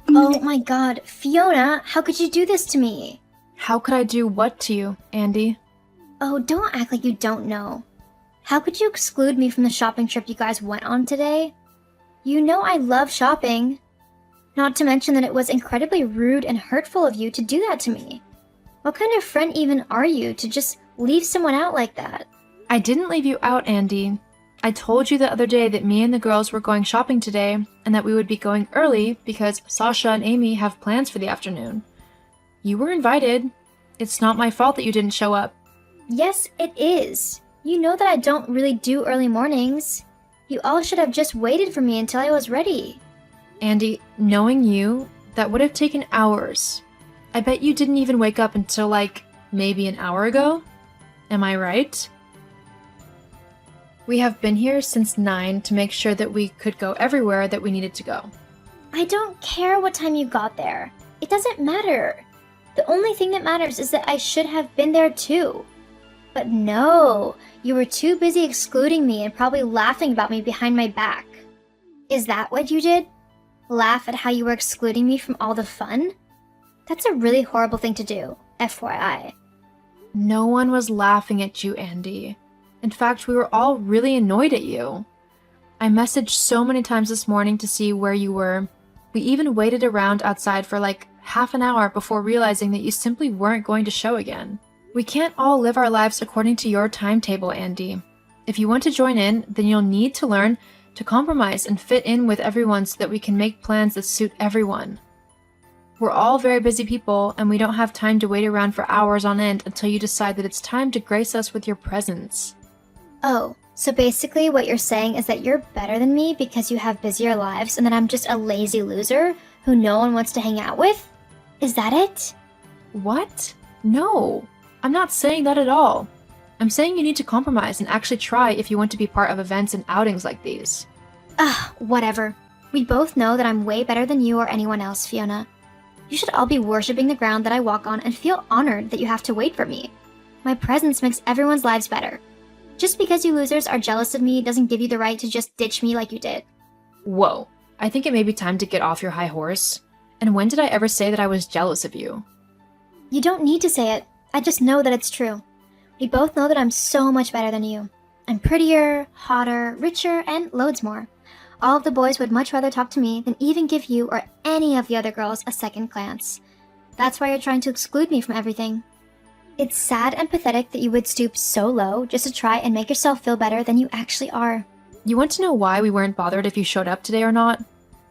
Oh my god, Fiona, how could you do this to me? How could I do what to you, Andy? Oh, don't act like you don't know. How could you exclude me from the shopping trip you guys went on today? You know I love shopping. Not to mention that it was incredibly rude and hurtful of you to do that to me. What kind of friend even are you to just leave someone out like that? I didn't leave you out, Andy. I told you the other day that me and the girls were going shopping today and that we would be going early because Sasha and Amy have plans for the afternoon. You were invited. It's not my fault that you didn't show up. Yes, it is. You know that I don't really do early mornings. You all should have just waited for me until I was ready. Andy, knowing you, that would have taken hours. I bet you didn't even wake up until maybe an hour ago? Am I right? We have been here since 9 to make sure that we could go everywhere that we needed to go. I don't care what time you got there. It doesn't matter. The only thing that matters is that I should have been there too. But no, you were too busy excluding me and probably laughing about me behind my back. Is that what you did? Laugh at how you were excluding me from all the fun? That's a really horrible thing to do, FYI. No one was laughing at you, Andy. In fact, we were all really annoyed at you. I messaged so many times this morning to see where you were. We even waited around outside for half an hour before realizing that you simply weren't going to show again. We can't all live our lives according to your timetable, Andy. If you want to join in, then you'll need to learn to compromise and fit in with everyone so that we can make plans that suit everyone. We're all very busy people, and we don't have time to wait around for hours on end until you decide that it's time to grace us with your presence. Oh, so basically what you're saying is that you're better than me because you have busier lives and that I'm just a lazy loser who no one wants to hang out with? Is that it? What? No, I'm not saying that at all. I'm saying you need to compromise and actually try if you want to be part of events and outings like these. Whatever. We both know that I'm way better than you or anyone else, Fiona. You should all be worshipping the ground that I walk on and feel honored that you have to wait for me. My presence makes everyone's lives better. Just because you losers are jealous of me doesn't give you the right to just ditch me like you did. Whoa, I think it may be time to get off your high horse. And when did I ever say that I was jealous of you? You don't need to say it. I just know that it's true. We both know that I'm so much better than you. I'm prettier, hotter, richer, and loads more. All of the boys would much rather talk to me than even give you or any of the other girls a second glance. That's why you're trying to exclude me from everything. It's sad and pathetic that you would stoop so low just to try and make yourself feel better than you actually are. You want to know why we weren't bothered if you showed up today or not?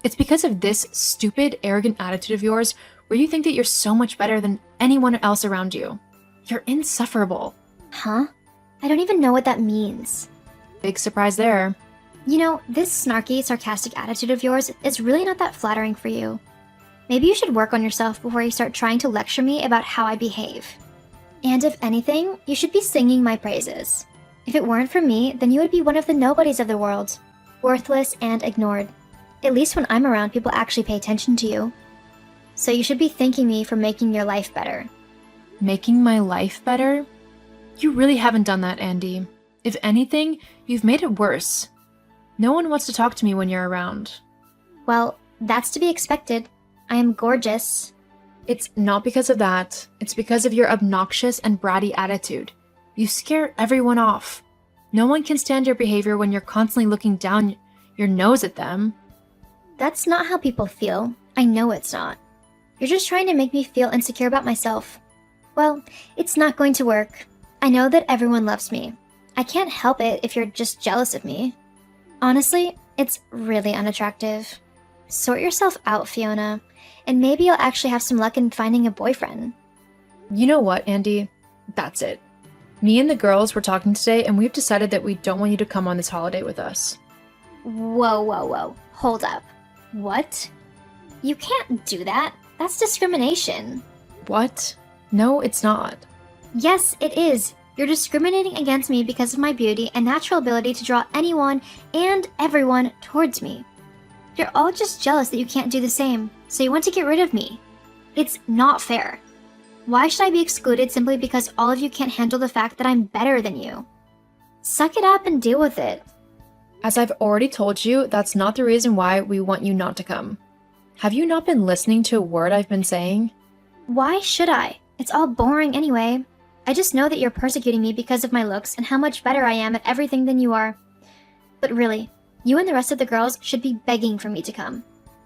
It's because of this stupid, arrogant attitude of yours where you think that you're so much better than anyone else around you. You're insufferable. Huh? I don't even know what that means. Big surprise there. You know, this snarky, sarcastic attitude of yours is really not that flattering for you. Maybe you should work on yourself before you start trying to lecture me about how I behave. And if anything, you should be singing my praises. If it weren't for me, then you would be one of the nobodies of the world. Worthless and ignored. At least when I'm around, people actually pay attention to you. So you should be thanking me for making your life better. Making my life better? You really haven't done that, Andy. If anything, you've made it worse. No one wants to talk to me when you're around. Well, that's to be expected. I am gorgeous. It's not because of that. It's because of your obnoxious and bratty attitude. You scare everyone off. No one can stand your behavior when you're constantly looking down your nose at them. That's not how people feel. I know it's not. You're just trying to make me feel insecure about myself. Well, it's not going to work. I know that everyone loves me. I can't help it if you're just jealous of me. Honestly, it's really unattractive. Sort yourself out, Fiona, and maybe you'll actually have some luck in finding a boyfriend. You know what, Andy? That's it. Me and the girls were talking today, and we've decided that we don't want you to come on this holiday with us. Whoa. Hold up. What? You can't do that. That's discrimination. What? No, it's not. Yes, it is. You're discriminating against me because of my beauty and natural ability to draw anyone and everyone towards me. You're all just jealous that you can't do the same, so you want to get rid of me. It's not fair. Why should I be excluded simply because all of you can't handle the fact that I'm better than you? Suck it up and deal with it. As I've already told you, that's not the reason why we want you not to come. Have you not been listening to a word I've been saying? Why should I? It's all boring anyway. I just know that you're persecuting me because of my looks and how much better I am at everything than you are. But really, you and the rest of the girls should be begging for me to come.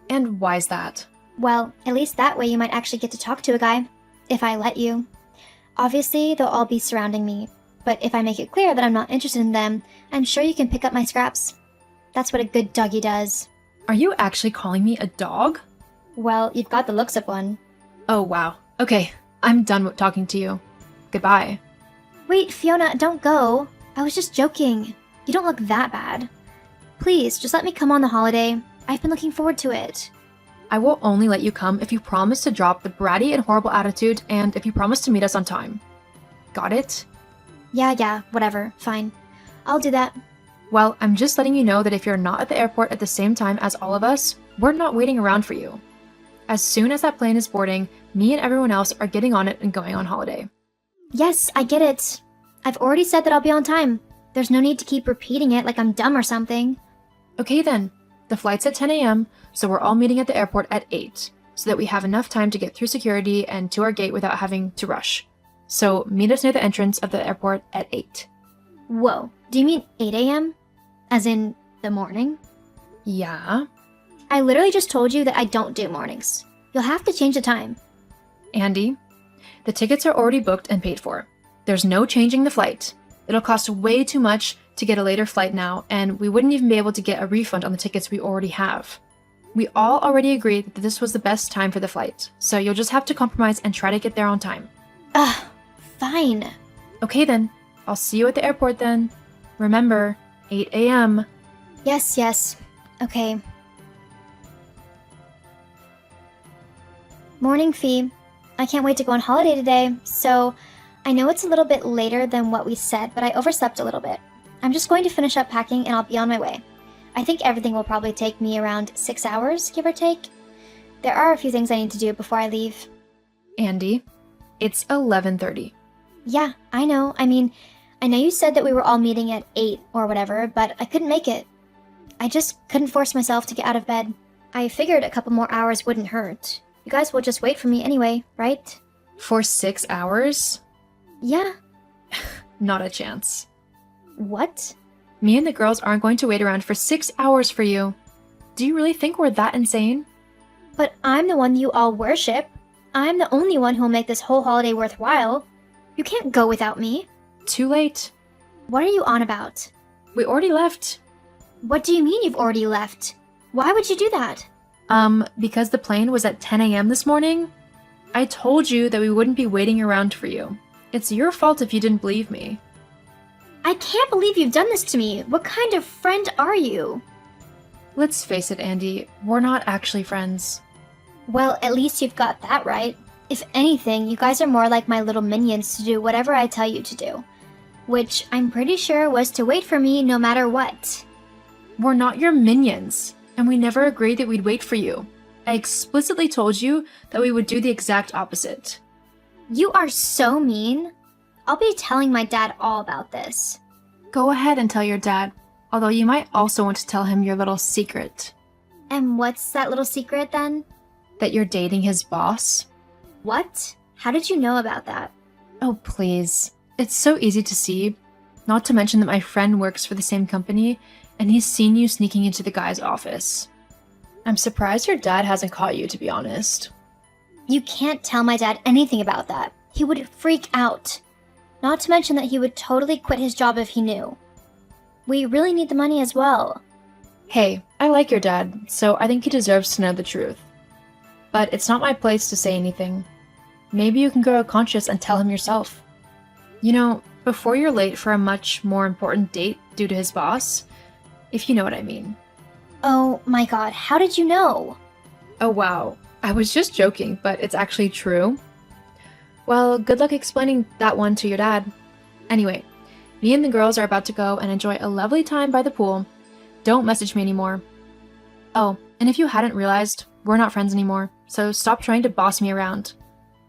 And why's that? Well, at least that way you might actually get to talk to a guy, if I let you. Obviously, they'll all be surrounding me, but if I make it clear that I'm not interested in them, I'm sure you can pick up my scraps. That's what a good doggy does. Are you actually calling me a dog? Well, you've got the looks of one. Oh, wow. Okay, I'm done with talking to you. Goodbye. Wait, Fiona, don't go. I was just joking. You don't look that bad. Please, just let me come on the holiday. I've been looking forward to it. I will only let you come if you promise to drop the bratty and horrible attitude and if you promise to meet us on time. Got it? Yeah, whatever. Fine. I'll do that. Well, I'm just letting you know that if you're not at the airport at the same time as all of us, we're not waiting around for you. As soon as that plane is boarding, me and everyone else are getting on it and going on holiday. Yes, I get it. I've already said that I'll be on time. There's no need to keep repeating it like I'm dumb or something. Okay then. The flight's at 10 a.m., so we're all meeting at the airport at 8, so that we have enough time to get through security and to our gate without having to rush. So meet us near the entrance of the airport at 8. Whoa, do you mean 8 a.m.? As in the morning? Yeah? I literally just told you that I don't do mornings. You'll have to change the time. Andy, the tickets are already booked and paid for. There's no changing the flight. It'll cost way too much to get a later flight now, and we wouldn't even be able to get a refund on the tickets we already have. We all already agreed that this was the best time for the flight, so you'll just have to compromise and try to get there on time. Fine. Okay then, I'll see you at the airport then. Remember, 8 a.m. Yes. Okay. Morning, Fee. I can't wait to go on holiday today, so I know it's a little bit later than what we said, but I overslept a little bit. I'm just going to finish up packing and I'll be on my way. I think everything will probably take me around 6 hours, give or take. There are a few things I need to do before I leave. Andy, it's 11:30. Yeah, I know. I mean, I know you said that we were all meeting at 8 or whatever, but I couldn't make it. I just couldn't force myself to get out of bed. I figured a couple more hours wouldn't hurt. You guys will just wait for me anyway, right? For 6 hours? Yeah. Not a chance. What? Me and the girls aren't going to wait around for 6 hours for you. Do you really think we're that insane? But I'm the one you all worship. I'm the only one who'll make this whole holiday worthwhile. You can't go without me. Too late. What are you on about? We already left. What do you mean you've already left? Why would you do that? Because the plane was at 10 a.m. this morning? I told you that we wouldn't be waiting around for you. It's your fault if you didn't believe me. I can't believe you've done this to me. What kind of friend are you? Let's face it, Andy, we're not actually friends. Well, at least you've got that right. If anything, you guys are more like my little minions to do whatever I tell you to do. Which I'm pretty sure was to wait for me no matter what. We're not your minions, and we never agreed that we'd wait for you. I explicitly told you that we would do the exact opposite. You are so mean. I'll be telling my dad all about this. Go ahead and tell your dad, although you might also want to tell him your little secret. And what's that little secret then? That you're dating his boss. What? How did you know about that? Oh, please. It's so easy to see. Not to mention that my friend works for the same company, and he's seen you sneaking into the guy's office. I'm surprised your dad hasn't caught you, to be honest. You can't tell my dad anything about that. He would freak out. Not to mention that he would totally quit his job if he knew. We really need the money as well. Hey, I like your dad, so I think he deserves to know the truth. But it's not my place to say anything. Maybe you can grow a conscience and tell him yourself. You know, before you're late for a much more important date due to his boss, if you know what I mean. Oh my god, how did you know? Oh wow, I was just joking, but it's actually true. Well, good luck explaining that one to your dad. Anyway, me and the girls are about to go and enjoy a lovely time by the pool. Don't message me anymore. Oh, and if you hadn't realized, we're not friends anymore, so stop trying to boss me around.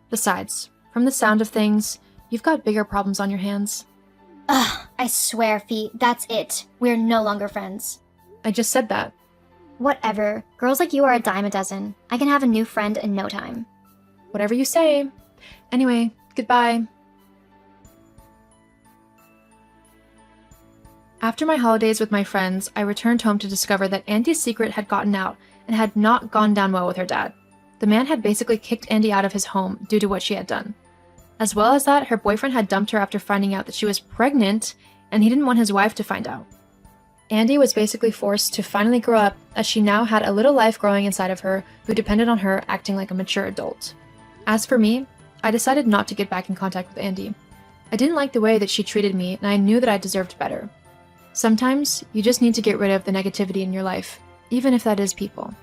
Besides, from the sound of things, you've got bigger problems on your hands. Ugh, I swear, Fee, that's it. We're no longer friends. I just said that. Whatever. Girls like you are a dime a dozen. I can have a new friend in no time. Whatever you say. Anyway, goodbye. After my holidays with my friends, I returned home to discover that Andy's secret had gotten out and had not gone down well with her dad. The man had basically kicked Andy out of his home due to what she had done. As well as that, her boyfriend had dumped her after finding out that she was pregnant, and he didn't want his wife to find out. Andy was basically forced to finally grow up, as she now had a little life growing inside of her who depended on her acting like a mature adult. As for me, I decided not to get back in contact with Andy. I didn't like the way that she treated me, and I knew that I deserved better. Sometimes, you just need to get rid of the negativity in your life, even if that is people.